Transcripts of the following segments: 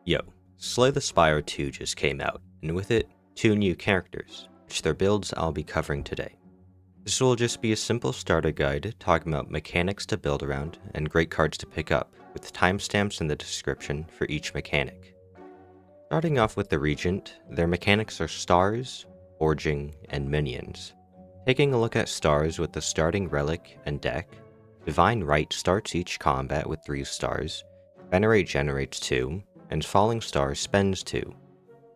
Yo, Slay the Spire 2 just came out, and with it, 2 new characters, which their builds I'll be covering today. This will just be a simple starter guide talking about mechanics to build around and great cards to pick up, with timestamps in the description for each mechanic. Starting off with the Regent, their mechanics are stars, forging, and minions. Taking a look at stars with the starting relic and deck, Divine Right starts each combat with 3 stars, Venerate generates 2, and Falling Star spends 2.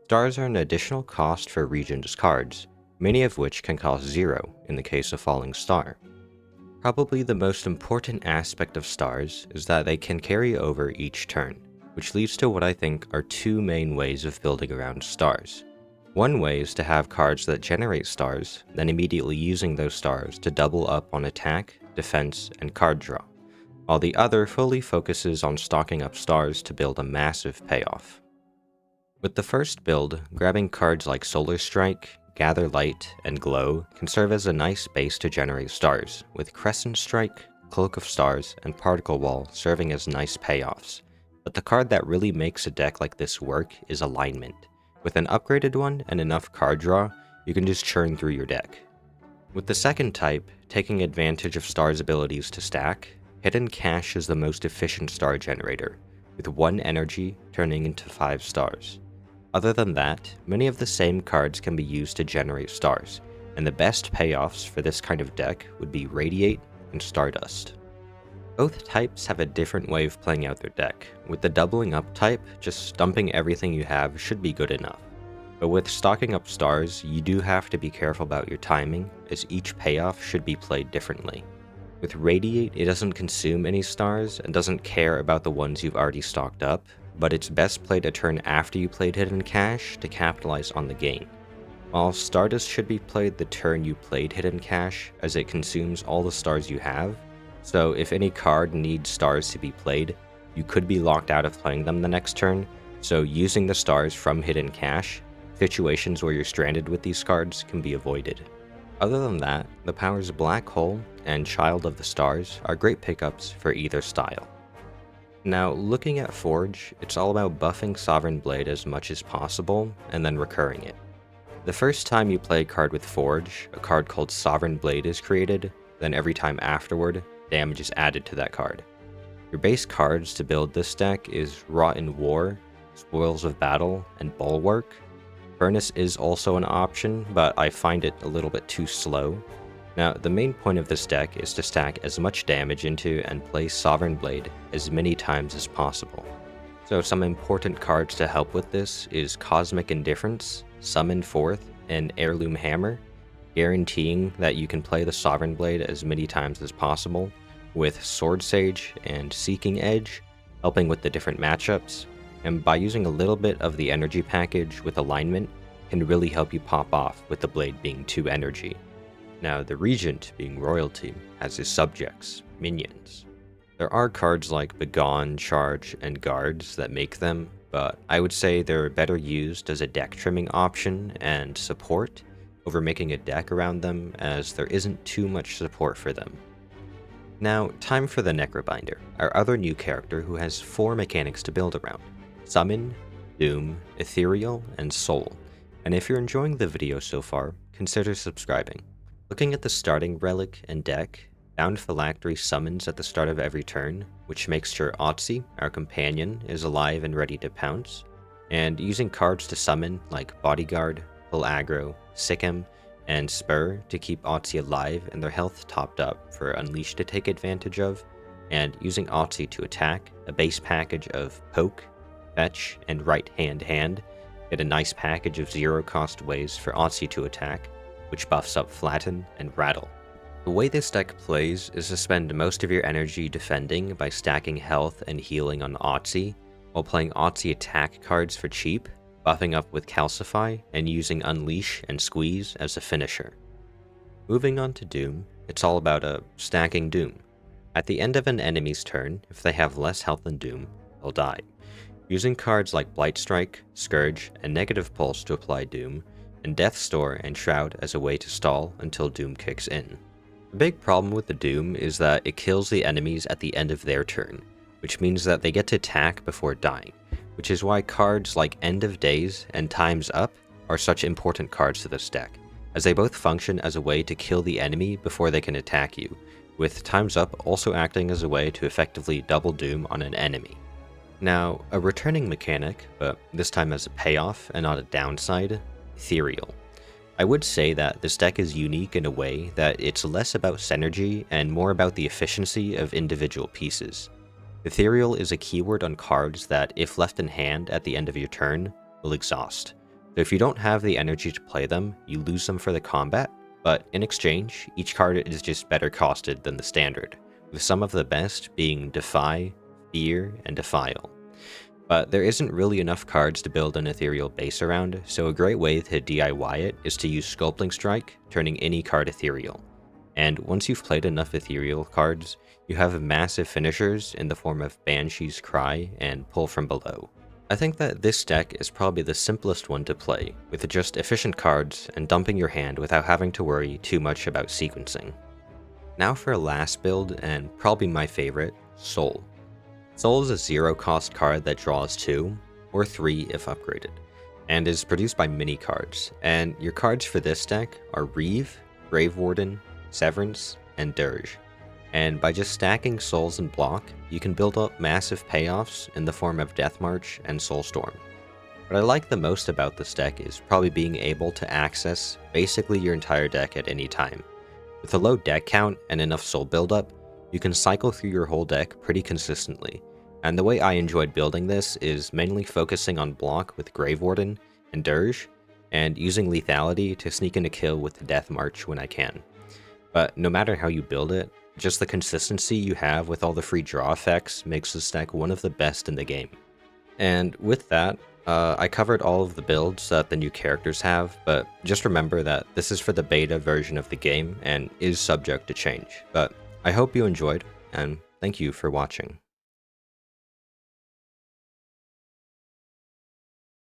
Stars are an additional cost for Regent's cards, many of which can cost 0 in the case of Falling Star. Probably the most important aspect of stars is that they can carry over each turn, which leads to what I think are 2 main ways of building around stars. One way is to have cards that generate stars, then immediately using those stars to double up on attack, defense, and card draw, while the other fully focuses on stocking up stars to build a massive payoff. With the first build, grabbing cards like Solar Strike, Gather Light, and Glow can serve as a nice base to generate stars, with Crescent Strike, Cloak of Stars, and Particle Wall serving as nice payoffs. But the card that really makes a deck like this work is Alignment. With an upgraded one and enough card draw, you can just churn through your deck. With the second type, taking advantage of stars' abilities to stack, Hidden Cache is the most efficient star generator, with 1 energy turning into 5 stars. Other than that, many of the same cards can be used to generate stars, and the best payoffs for this kind of deck would be Radiate and Stardust. Both types have a different way of playing out their deck. With the doubling up type, just dumping everything you have should be good enough. But with stocking up stars, you do have to be careful about your timing, as each payoff should be played differently. With Radiate, it doesn't consume any stars and doesn't care about the ones you've already stocked up, but it's best played a turn after you played Hidden Cache to capitalize on the gain. While Stardust should be played the turn you played Hidden Cache, as it consumes all the stars you have, so if any card needs stars to be played, you could be locked out of playing them the next turn, so using the stars from Hidden Cache, situations where you're stranded with these cards can be avoided. Other than that, the powers Black Hole and Child of the Stars are great pickups for either style. Now, looking at Forge, it's all about buffing Sovereign Blade as much as possible, and then recurring it. The first time you play a card with Forge, a card called Sovereign Blade is created, then every time afterward, damage is added to that card. Your base cards to build this deck is Rotten War, Spoils of Battle, and Bulwark. Furnace is also an option, but I find it a little bit too slow. Now, the main point of this deck is to stack as much damage into and play Sovereign Blade as many times as possible. So some important cards to help with this is Cosmic Indifference, Summon Forth, and Heirloom Hammer, guaranteeing that you can play the Sovereign Blade as many times as possible, with Sword Sage and Seeking Edge, helping with the different matchups, and by using a little bit of the energy package with Alignment, can really help you pop off with the blade being 2 energy. Now, the Regent, being royalty, has his subjects, minions. There are cards like Begone, Charge, and Guards that make them, but I would say they're better used as a deck trimming option and support over making a deck around them, as there isn't too much support for them. Now, time for the Necrobinder, our other new character who has 4 mechanics to build around: Summon, Doom, Ethereal, and Soul. And if you're enjoying the video so far, consider subscribing. Looking at the starting relic and deck, Bound Phylactery summons at the start of every turn, which makes sure Otzi, our companion, is alive and ready to pounce, and using cards to summon like Bodyguard, Pull Aggro, Sikkim, and Spur to keep Otzi alive and their health topped up for Unleash to take advantage of, and using Otzi to attack, a base package of Poke, Fetch, and Right Hand, get a nice package of 0-cost ways for Otzi to attack, which buffs up Flatten and Rattle. The way this deck plays is to spend most of your energy defending by stacking health and healing on Otzi, while playing Otzi attack cards for cheap, buffing up with Calcify, and using Unleash and Squeeze as a finisher. Moving on to Doom, it's all about stacking Doom. At the end of an enemy's turn, if they have less health than Doom, they'll die. Using cards like Blight Strike, Scourge, and Negative Pulse to apply Doom, and Death Store and Shroud as a way to stall until Doom kicks in. The big problem with the Doom is that it kills the enemies at the end of their turn, which means that they get to attack before dying, which is why cards like End of Days and Time's Up are such important cards to this deck, as they both function as a way to kill the enemy before they can attack you, with Time's Up also acting as a way to effectively double doom on an enemy. Now, a returning mechanic, but this time as a payoff and not a downside, Ethereal. I would say that this deck is unique in a way that it's less about synergy and more about the efficiency of individual pieces. Ethereal is a keyword on cards that, if left in hand at the end of your turn, will exhaust. So if you don't have the energy to play them, you lose them for the combat, but in exchange, each card is just better costed than the standard, with some of the best being Defy, Fear, and Defile. But there isn't really enough cards to build an Ethereal base around, so a great way to DIY it is to use Sculpting Strike, turning any card Ethereal. And once you've played enough Ethereal cards, you have massive finishers in the form of Banshee's Cry and Pull from Below. I think that this deck is probably the simplest one to play, with just efficient cards and dumping your hand without having to worry too much about sequencing. Now for a last build, and probably my favorite, Soul. Soul is a 0-cost card that draws 2, or 3 if upgraded, and is produced by mini cards, and your cards for this deck are Reeve, Grave Warden, Severance, and Dirge. And by just stacking souls and block, you can build up massive payoffs in the form of Death March and Soulstorm. What I like the most about this deck is probably being able to access basically your entire deck at any time. With a low deck count and enough soul buildup, you can cycle through your whole deck pretty consistently, and the way I enjoyed building this is mainly focusing on block with Grave Warden and Dirge, and using lethality to sneak in a kill with the Death March when I can. But no matter how you build it, just the consistency you have with all the free draw effects makes this deck one of the best in the game. And with that, I covered all of the builds that the new characters have, but just remember that this is for the beta version of the game and is subject to change. But I hope you enjoyed, and thank you for watching.